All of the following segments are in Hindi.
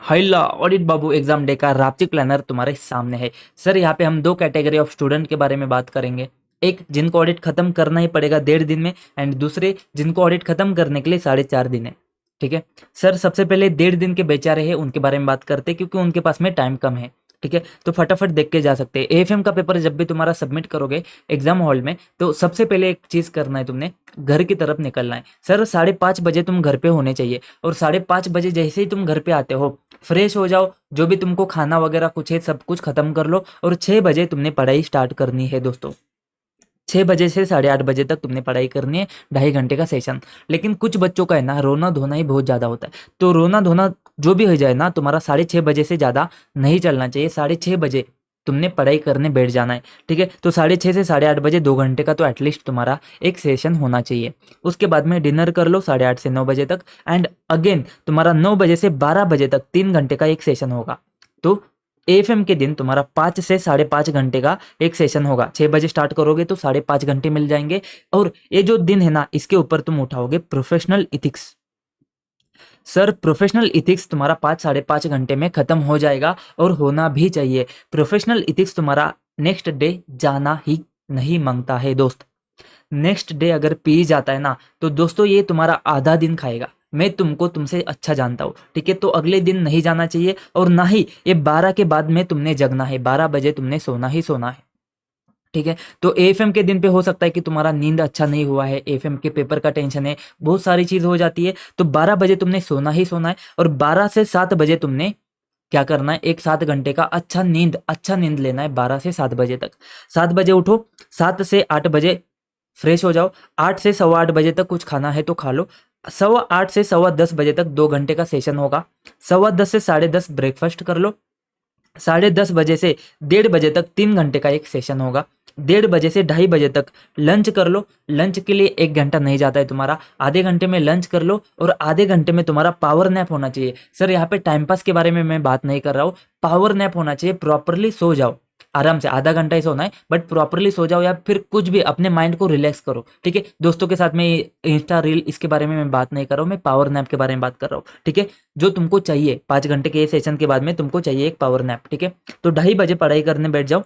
हाइला ऑडिट बाबू एग्जाम डे का रापचिक प्लानर तुम्हारे सामने है। सर यहाँ पे हम दो कैटेगरी ऑफ स्टूडेंट के बारे में बात करेंगे। एक जिनको ऑडिट खत्म करना ही पड़ेगा 1.5 दिन में, एंड दूसरे जिनको ऑडिट खत्म करने के लिए 4.5 दिन है। ठीक है सर, सबसे पहले 1.5 दिन के बेचारे हैं उनके बारे में बात करते हैं, क्योंकि उनके पास में टाइम कम है। ठीक है, तो फटाफट देख के जा सकते हैं। एएफएम का पेपर जब भी तुम्हारा सबमिट करोगे एग्जाम हॉल में, तो सबसे पहले एक चीज करना है, तुमने घर की तरफ निकलना है। सर 5:30 बजे तुम घर पे होने चाहिए, और 5:30 बजे जैसे ही तुम घर पे आते हो फ्रेश हो जाओ, जो भी तुमको खाना वगैरह कुछ है सब कुछ खत्म कर लो, और 6 बजे तुमने पढ़ाई स्टार्ट करनी है दोस्तों। 6 बजे से 8:30 बजे तक तुमने पढ़ाई करनी है, 2.5 घंटे का सेशन। लेकिन कुछ बच्चों का है ना, रोना धोना ही बहुत ज़्यादा होता है, तो रोना धोना जो भी हो जाए ना, तुम्हारा 6:30 बजे से ज़्यादा नहीं चलना चाहिए। 6:30 बजे तुमने पढ़ाई करने बैठ जाना है। ठीक है, तो 6:30 से 8:30 बजे 2 घंटे का तो एटलीस्ट तुम्हारा एक सेशन होना चाहिए। उसके बाद में डिनर कर लो 8:30 से 9 बजे तक, एंड अगेन तुम्हारा 9 बजे से 12 बजे तक 3 घंटे का एक सेशन होगा। तो एएफएम के दिन तुम्हारा 5 से 5.5 घंटे का एक सेशन होगा। 6 बजे स्टार्ट करोगे तो 5.5 घंटे मिल जाएंगे। और ये जो दिन है ना, इसके ऊपर तुम उठाओगे professional ethics. Sir professional ethics तुम्हारा 5-5.5 घंटे में खत्म हो जाएगा, और होना भी चाहिए। प्रोफेशनल इथिक्स तुम्हारा नेक्स्ट डे जाना ही नहीं मांगता है दोस्त। नेक्स्ट डे अगर पी जाता है ना, तो दोस्तों ये तुम्हारा आधा दिन खाएगा। मैं तुमको तुमसे अच्छा जानता हूँ, ठीक है, तो अगले दिन नहीं जाना चाहिए, और ना ही ये 12 के बाद में तुमने जगना है। 12 बजे तुमने सोना ही सोना है। ठीक है, तो एएफएम के दिन पे हो सकता है कि तुम्हारा नींद अच्छा नहीं हुआ है, एएफएम के पेपर का टेंशन है, बहुत सारी चीज हो जाती है, तो 12 बजे तुमने सोना ही सोना है। और 12 से 7 बजे तुमने क्या करना है, एक 7 घंटे का अच्छा नींद लेना है 12 से 7 बजे तक। 7 बजे उठो, 7 से 8 बजे फ्रेश हो जाओ, 8 से 8:15 बजे तक कुछ खाना है तो खा लो। 8:15 से 10:15 बजे तक 2 घंटे का सेशन होगा। 10:15 से 10:30 ब्रेकफास्ट कर लो। 10:30 बजे से 1:30 बजे तक 3 घंटे का एक सेशन होगा। 1:30 बजे से 2:30 बजे तक लंच कर लो। लंच के लिए 1 घंटा नहीं जाता है तुम्हारा, आधे घंटे में लंच कर लो, और आधे घंटे में तुम्हारा पावर नैप होना चाहिए। सर यहाँ पे टाइम पास के बारे में मैं बात नहीं कर रहा हूँ, पावर नैप होना चाहिए। प्रॉपरली सो जाओ, आराम से आधा घंटा ही सोना है, बट प्रॉपरली सो जाओ, या फिर कुछ भी अपने माइंड को रिलैक्स करो। ठीक है, दोस्तों के साथ में इंस्टा रील इसके बारे में मैं बात नहीं कर रहा हूँ, मैं पावर नैप के बारे में बात कर रहा हूँ। ठीक है, जो तुमको चाहिए 5 घंटे के सेशन के बाद में तुमको चाहिए एक पावर नैप। ठीक है, तो 2:30 बजे पढ़ाई करने बैठ जाओ,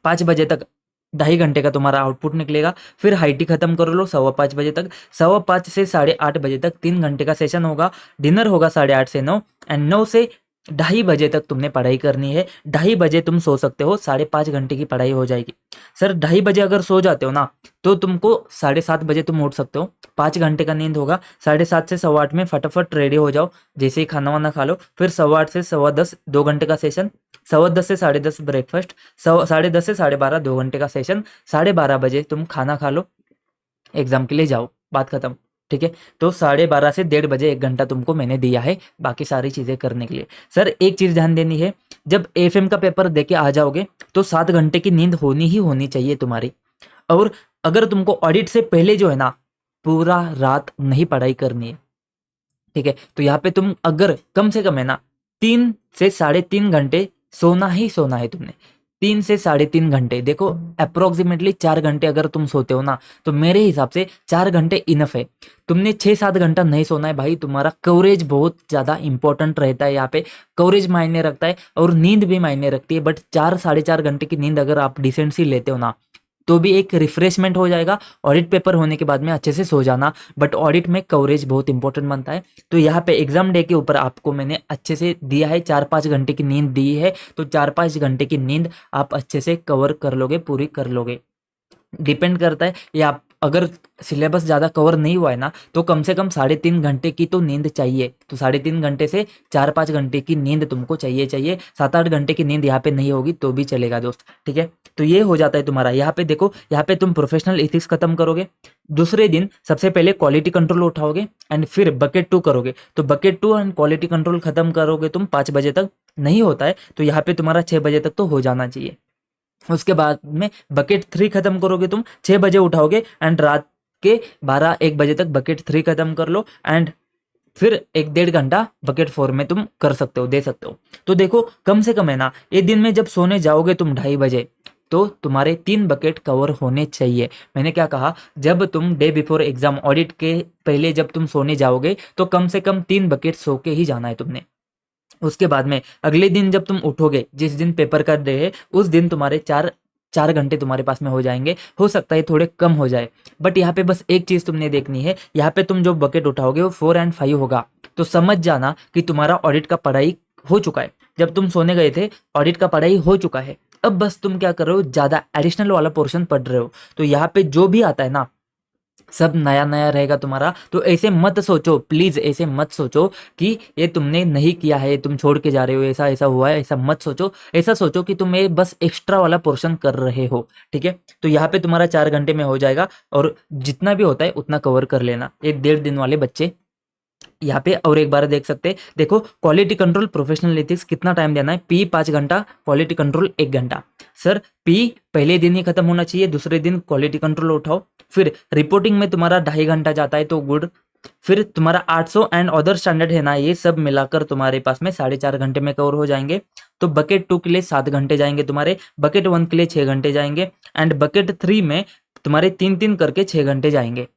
5 बजे तक 2.5 घंटे का तुम्हारा आउटपुट निकलेगा। फिर हाई टी खत्म कर लो 5:15 बजे तक। 5:15 से 8:30 बजे तक 3 घंटे का सेशन होगा। डिनर होगा 8:30 से 9, एंड 9 से 2:30 बजे तक तुमने पढ़ाई करनी है। 2:30 बजे तुम सो सकते हो, 5.5 घंटे की पढ़ाई हो जाएगी। सर 2:30 बजे अगर सो जाते हो ना, तो तुमको 7:30 बजे तुम उठ सकते हो, 5 घंटे का नींद होगा। 7:30 से 8:15 में फटाफट रेडी हो जाओ, जैसे ही खाना वाना खा लो। फिर 8:15 से 10:15 2 घंटे का सेशन। 10:15 से 10:30 ब्रेकफास्ट। 10:30 से 12:30 2 घंटे का सेशन। 12:30 बजे तुम खाना खा लो, एग्जाम के लिए जाओ, बात खत्म। ठीक है, तो 12:30 से 1:30 बजे 1 घंटा तुमको मैंने दिया है बाकी सारी चीजें करने के लिए। सर एक चीज ध्यान देनी है, जब एएफएम का पेपर देके आ जाओगे तो 7 घंटे की नींद होनी ही होनी चाहिए तुम्हारी। और अगर तुमको ऑडिट से पहले जो है ना, पूरा रात नहीं पढ़ाई करनी है। ठीक है, तो यहाँ पे तुम अगर कम से कम है ना 3 से 3.5 घंटे सोना ही सोना है तुमने। 3 से 3.5 घंटे, देखो अप्रोक्सीमेटली 4 घंटे अगर तुम सोते हो ना, तो मेरे हिसाब से 4 घंटे इनफ है। तुमने 6-7 घंटा नहीं सोना है भाई, तुम्हारा कवरेज बहुत ज्यादा इंपॉर्टेंट रहता है। यहाँ पे कवरेज मायने रखता है, और नींद भी मायने रखती है। बट 4-4.5 घंटे की नींद अगर आप डिसेंट सी लेते हो ना, तो भी एक रिफ्रेशमेंट हो जाएगा। ऑडिट पेपर होने के बाद में अच्छे से सो जाना, बट ऑडिट में कवरेज बहुत इंपॉर्टेंट बनता है। तो यहाँ पे एग्जाम डे के ऊपर आपको मैंने अच्छे से दिया है, 4-5 घंटे की नींद दी है, तो 4-5 घंटे की नींद आप अच्छे से कवर कर लोगे, पूरी कर लोगे। डिपेंड करता है, या अगर सिलेबस ज़्यादा कवर नहीं हुआ है ना, तो कम से कम 3.5 घंटे की तो नींद चाहिए। तो 3.5 घंटे से 4-5 घंटे की नींद तुमको चाहिए। 7-8 घंटे की नींद यहाँ पे नहीं होगी तो भी चलेगा दोस्त। ठीक है, तो ये हो जाता है तुम्हारा। यहाँ पे देखो, यहाँ पे तुम प्रोफेशनल इथिक्स खत्म करोगे। दूसरे दिन सबसे पहले क्वालिटी कंट्रोल उठाओगे, एंड फिर बकेट 2 करोगे। तो बकेट 2 एंड क्वालिटी कंट्रोल खत्म करोगे तुम 5 बजे तक। नहीं होता है तो यहाँ पे तुम्हारा 6 बजे तक तो हो जाना चाहिए। उसके बाद में बकेट 3 खत्म करोगे तुम, 6 बजे उठाओगे, एंड रात के 12-1 बजे तक बकेट 3 खत्म कर लो, एंड फिर 1-1.5 घंटा बकेट 4 में तुम कर सकते हो, दे सकते हो। तो देखो कम से कम है ना, एक दिन में जब सोने जाओगे तुम 2:30 बजे, तो तुम्हारे 3 बकेट कवर होने चाहिए। मैंने क्या कहा, जब तुम डे बिफोर एग्जाम ऑडिट के पहले जब तुम सोने जाओगे, तो कम से कम 3 बकेट सो के ही जाना है तुमने। उसके बाद में अगले दिन जब तुम उठोगे, जिस दिन पेपर का डे है, उस दिन तुम्हारे 4 घंटे तुम्हारे पास में हो जाएंगे। हो सकता है थोड़े कम हो जाए, बट यहाँ पे बस एक चीज़ तुमने देखनी है, यहाँ पे तुम जो बकेट उठाओगे वो 4 और 5 होगा। तो समझ जाना कि तुम्हारा ऑडिट का पढ़ाई हो चुका है। जब तुम सोने गए थे, ऑडिट का पढ़ाई हो चुका है। अब बस तुम क्या कर रहे हो, ज़्यादा एडिशनल वाला पोर्शन पढ़ रहे हो। तो यहाँ पे जो भी आता है ना, सब नया नया रहेगा तुम्हारा। तो ऐसे मत सोचो, प्लीज ऐसे मत सोचो कि ये तुमने नहीं किया है, तुम छोड़ के जा रहे हो, ऐसा ऐसा हुआ है, ऐसा मत सोचो। ऐसा सोचो कि तुम ये बस एक्स्ट्रा वाला पोर्शन कर रहे हो, ठीक है। तो यहाँ पे तुम्हारा 4 घंटे में हो जाएगा, और जितना भी होता है उतना कवर कर लेना। एक 1.5 दिन वाले बच्चे यहाँ पे और एक बार देख सकते हैं। देखो, क्वालिटी कंट्रोल प्रोफेशनल एथिक्स कितना टाइम देना है, पी 5 घंटा, क्वालिटी कंट्रोल 1 घंटा। सर पी पहले दिन ही खत्म होना चाहिए, दूसरे दिन क्वालिटी कंट्रोल उठाओ। फिर रिपोर्टिंग में तुम्हारा 2.5 घंटा जाता है तो गुड। फिर तुम्हारा 800 एंड अदर स्टैंडर्ड है ना, ये सब मिलाकर तुम्हारे पास में 4.5 घंटे में कवर हो जाएंगे। तो बकेट 2 के लिए 7 घंटे जाएंगे तुम्हारे, बकेट 1 के लिए 6 घंटे जाएंगे, एंड बकेट 3 में तुम्हारे 3-3 करके 6 घंटे जाएंगे।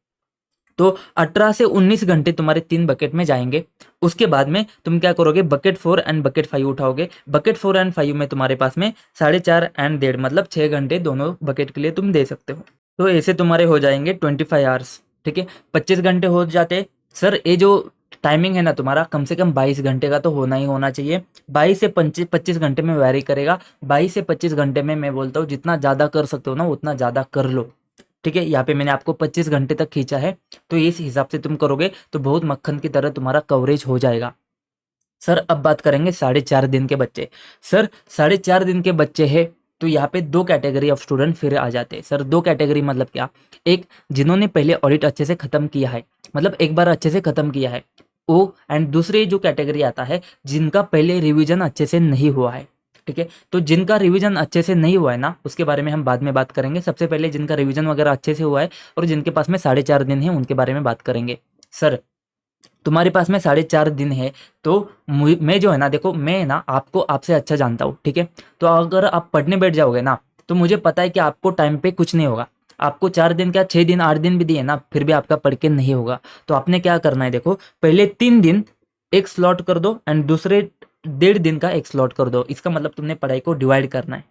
तो 18 से 19 घंटे तुम्हारे 3 बकेट में जाएंगे। उसके बाद में तुम क्या करोगे, बकेट 4 एंड बकेट 5 उठाओगे। बकेट 4 एंड 5 में तुम्हारे पास में 4.5 एंड 1.5 मतलब 6 घंटे दोनों बकेट के लिए तुम दे सकते हो। तो ऐसे तुम्हारे हो जाएंगे 25 आवर्स, ठीक है। 25 घंटे हो जाते। सर ये जो टाइमिंग है ना तुम्हारा, कम से कम 22 घंटे का तो होना ही होना चाहिए। 22 से 25 घंटे में वैरी करेगा। 22 से 25 घंटे में मैं बोलता हूँ जितना ज़्यादा कर सकते हो ना उतना ज़्यादा कर लो, ठीक है। यहाँ पे मैंने आपको 25 घंटे तक खींचा है, तो इस हिसाब से तुम करोगे तो बहुत मक्खन की तरह तुम्हारा कवरेज हो जाएगा। सर अब बात करेंगे 4.5 दिन के बच्चे। सर 4.5 दिन के बच्चे हैं तो यहाँ पे 2 कैटेगरी ऑफ स्टूडेंट फिर आ जाते हैं। सर 2 कैटेगरी मतलब क्या, एक जिन्होंने पहले ऑडिट अच्छे से खत्म किया है, मतलब एक बार अच्छे से खत्म किया है वो, एंड दूसरे जो कैटेगरी आता है जिनका पहले रिवीजन अच्छे से नहीं हुआ है, ठीक है। तो जिनका रिवीजन अच्छे से नहीं हुआ है ना, उसके बारे में हम बाद में बात करेंगे। सबसे पहले जिनका रिवीजन वगैरह अच्छे से हुआ है और जिनके पास में 4.5 दिन है उनके बारे में बात करेंगे। सर तुम्हारे पास में 4.5 दिन है, तो मैं जो है ना, देखो मैं ना आपको आपसे अच्छा जानता हूँ, ठीक है। तो अगर आप पढ़ने बैठ जाओगे ना, तो मुझे पता है कि आपको टाइम पे कुछ नहीं होगा। आपको 4 दिन क्या 6 दिन 8 दिन भी दिए ना, फिर भी आपका पढ़ के नहीं होगा। तो आपने क्या करना है, देखो पहले 3 दिन एक स्लॉट कर दो एंड दूसरे 1.5 दिन का एक स्लॉट कर दो। इसका मतलब तुमने पढ़ाई को डिवाइड करना है।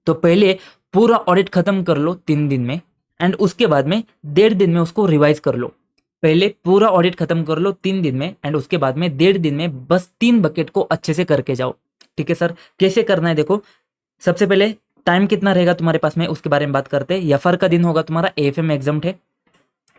तो पहले पूरा ऑडिट खत्म कर लो 3 दिन में, एंड उसके बाद में 1.5 दिन में उसको रिवाइज कर लो। पहले पूरा ऑडिट खत्म कर लो 3 दिन में, एंड उसके बाद में 1.5 दिन में बस 3 बकेट को अच्छे से करके जाओ, ठीक है। सर कैसे करना है, देखो सबसे पहले टाइम कितना रहेगा तुम्हारे पास में उसके बारे में बात करते हैं। एफआर का दिन होगा तुम्हारा, एएफएम एग्जाम है,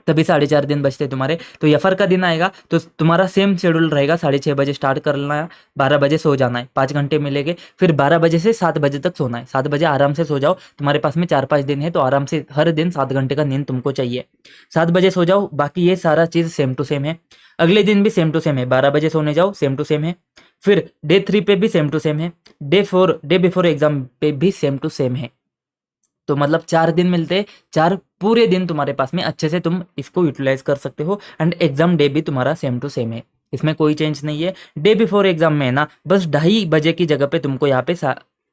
तभी 4.5 दिन बचते तुम्हारे। तो एफआर का दिन आएगा तो तुम्हारा सेम शेड्यूल रहेगा, 6:30 बजे स्टार्ट करना है, 12 बजे सो जाना है, 5 घंटे मिलेंगे। फिर 12 बजे से 7 बजे तक सोना है, 7 बजे आराम से सो जाओ। तुम्हारे पास में 4-5 दिन है तो आराम से हर दिन 7 घंटे का नींद तुमको चाहिए। 7 बजे सो जाओ, बाकी ये सारा चीज़ सेम टू सेम है। अगले दिन भी सेम टू सेम है, 12 बजे सोने जाओ, सेम टू सेम है। फिर डे 3 पे भी सेम टू सेम है, डे बिफोर एग्जाम पे भी सेम टू सेम है। तो मतलब 4 दिन मिलते, 4 पूरे दिन तुम्हारे पास में अच्छे से तुम इसको यूटिलाइज कर सकते हो। एंड एग्जाम डे भी तुम्हारा सेम टू सेम है, इसमें कोई चेंज नहीं है। डे बिफोर एग्जाम में ना बस 2:30 बजे की जगह पे तुमको यहाँ पे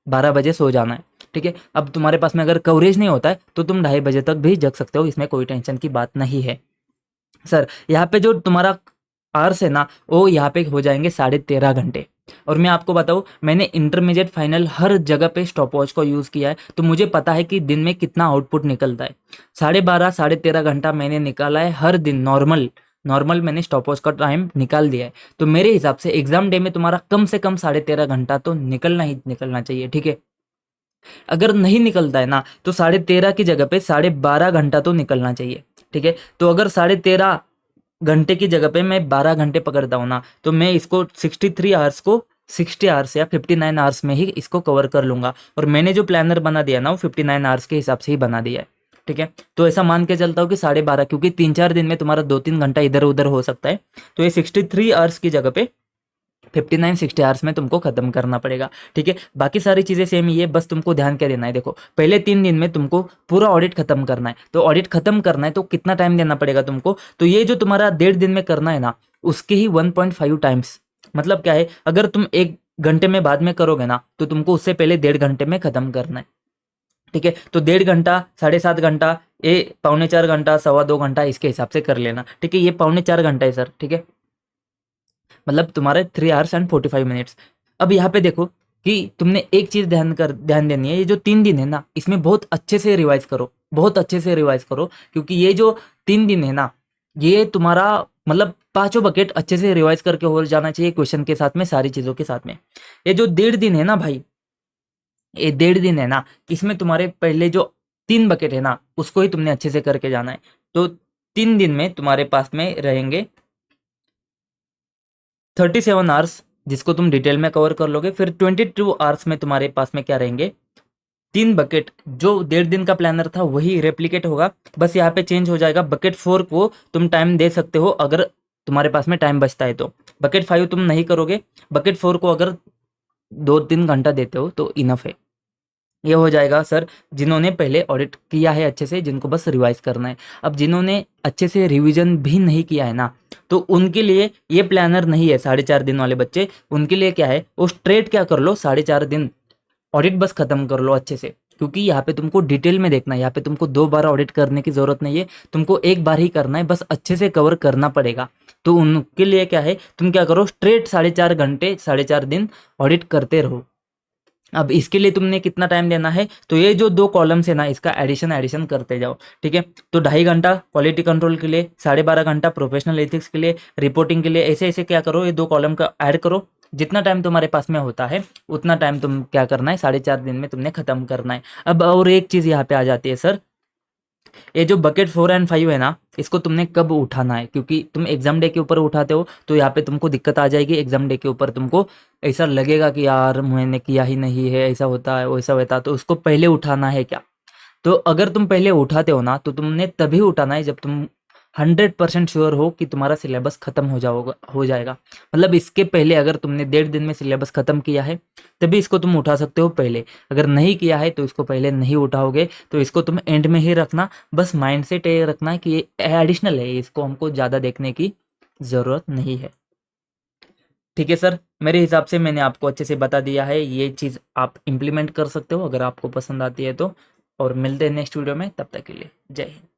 12 बजे सो जाना है, ठीक है। अब तुम्हारे पास में अगर कवरेज नहीं होता है तो तुम 2:30 बजे तक भी जग सकते हो, इसमें कोई टेंशन की बात नहीं है। सर यहाँ पे जो तुम्हारा आवर्स है ना, वो यहाँ पे हो जाएंगे 13.5 घंटे। और मैं आपको बताऊँ, मैंने इंटरमीडिएट फाइनल हर जगह पे स्टॉप वॉच को यूज़ किया है, तो मुझे पता है कि दिन में कितना आउटपुट निकलता है। 12.5 13.5 घंटा मैंने निकाला है हर दिन, नॉर्मल नॉर्मल मैंने स्टॉप वॉच का टाइम निकाल दिया है। तो मेरे हिसाब से एग्जाम डे में तुम्हारा कम से कम 13.5 घंटा तो निकलना ही निकलना चाहिए, ठीक है। अगर नहीं निकलता है ना तो 13.5 की जगह पे 12.5 घंटा तो निकलना चाहिए, ठीक है। तो अगर 13.5 घंटे की जगह पे मैं 12 घंटे पकड़ता हूँ ना, तो मैं इसको 63 आवर्स को 60 आवर्स या 59 आवर्स में ही इसको कवर कर लूँगा। और मैंने जो प्लानर बना दिया ना वो 59 आवर्स के हिसाब से ही बना दिया है, ठीक है। तो ऐसा मान के चलता हूँ कि 12.5, क्योंकि 3-4 दिन में तुम्हारा 2-3 घंटा इधर उधर हो सकता है। तो ये 63 आवर्स की जगह पे 59-60 आवर्स में तुमको खत्म करना पड़ेगा, ठीक है। बाकी सारी चीज़ें सेम ही है, बस तुमको ध्यान क्या देना है, देखो पहले 3 दिन में तुमको पूरा ऑडिट खत्म करना है। तो ऑडिट खत्म करना है तो कितना टाइम देना पड़ेगा तुमको, तो ये जो तुम्हारा 1.5 दिन में करना है ना, उसके ही 1.5 टाइम्स। मतलब क्या है, अगर तुम 1 घंटे में बाद में करोगे ना तो तुमको उससे पहले 1.5 घंटे में खत्म करना है, ठीक है। तो 1.5 घंटा, 7.5 घंटा, ये 3.25 घंटा, 2.25 घंटा इसके हिसाब से कर लेना, ठीक है। ये 3.25 घंटा है सर, ठीक है। मतलब तुम्हारे 3 आवर्स एंड 45 मिनट्स। अब यहाँ पे देखो कि तुमने एक चीज़ ध्यान देनी है, ये जो 3 दिन है ना, इसमें बहुत अच्छे से रिवाइज करो, बहुत अच्छे से रिवाइज करो, क्योंकि ये जो 3 दिन है ना, ये तुम्हारा मतलब पांचों बकेट अच्छे से रिवाइज करके हो जाना चाहिए, क्वेश्चन के साथ में, सारी चीज़ों के साथ में। ये जो 1.5 दिन है ना भाई, ये 1.5 दिन है ना, इसमें तुम्हारे पहले जो 3 बकेट है ना, उसको ही तुमने अच्छे से करके जाना है। तो 3 दिन में तुम्हारे पास में रहेंगे 37 आवर्स, जिसको तुम डिटेल में कवर कर लोगे। फिर 22 आवर्स में तुम्हारे पास में क्या रहेंगे, 3 बकेट। जो 1.5 दिन का प्लानर था वही रेप्लिकेट होगा, बस यहाँ पे चेंज हो जाएगा। बकेट 4 को तुम टाइम दे सकते हो अगर तुम्हारे पास में टाइम बचता है तो। बकेट 5 तुम नहीं करोगे, बकेट 4 को अगर 2-3 घंटा देते हो तो इनफ है। ये हो जाएगा सर जिन्होंने पहले ऑडिट किया है अच्छे से, जिनको बस रिवाइज करना है। अब जिन्होंने अच्छे से रिवीजन भी नहीं किया है ना, तो उनके लिए ये प्लानर नहीं है। 4.5 दिन वाले बच्चे, उनके लिए क्या है, वो स्ट्रेट क्या कर लो, 4.5 दिन ऑडिट बस खत्म कर लो अच्छे से, क्योंकि यहाँ पे तुमको डिटेल में देखना है। यहाँ पे तुमको 2 बार ऑडिट करने की जरूरत नहीं है, तुमको एक बार ही करना है, बस अच्छे से कवर करना पड़ेगा। तो उनके लिए क्या है, तुम क्या करो, स्ट्रेट 4.5 घंटे 4.5 दिन ऑडिट करते रहो। अब इसके लिए तुमने कितना टाइम देना है, तो ये जो 2 कॉलम्स है ना, इसका एडिशन करते जाओ, ठीक है। तो 2.5 घंटा क्वालिटी कंट्रोल के लिए, 12.5 घंटा प्रोफेशनल एथिक्स के लिए, रिपोर्टिंग के लिए, ऐसे ऐसे क्या करो, ये 2 कॉलम का ऐड करो। जितना टाइम तुम्हारे पास में होता है उतना टाइम तुम क्या करना है, 4.5 दिन में तुमने खत्म करना है। अब और एक चीज़ यहाँ पे आ जाती है सर, ये जो बकेट 4 एंड 5 है ना, इसको तुमने कब उठाना है, क्योंकि तुम एग्जाम डे के ऊपर उठाते हो तो यहाँ पे तुमको दिक्कत आ जाएगी। एग्जाम डे के ऊपर तुमको ऐसा लगेगा कि यार मैंने किया ही नहीं है, ऐसा होता है वैसा होता है, तो उसको पहले उठाना है क्या। तो अगर तुम पहले उठाते हो ना, तो तुमने तभी उठाना है जब तुम 100% श्योर हो कि तुम्हारा सिलेबस खत्म हो जाएगा। मतलब इसके पहले अगर तुमने 1.5 दिन में सिलेबस खत्म किया है तभी इसको तुम उठा सकते हो पहले। अगर नहीं किया है तो इसको पहले नहीं उठाओगे, तो इसको तुम एंड में ही रखना। बस माइंड सेट ये रखना है कि ये एडिशनल है, इसको हमको ज़्यादा देखने की ज़रूरत नहीं है। ठीक है सर, मेरे हिसाब से मैंने आपको अच्छे से बता दिया है, ये चीज़ आप इम्प्लीमेंट कर सकते हो अगर आपको पसंद आती है तो। और मिलते हैं नेक्स्ट वीडियो में, तब तक के लिए जय हिंद।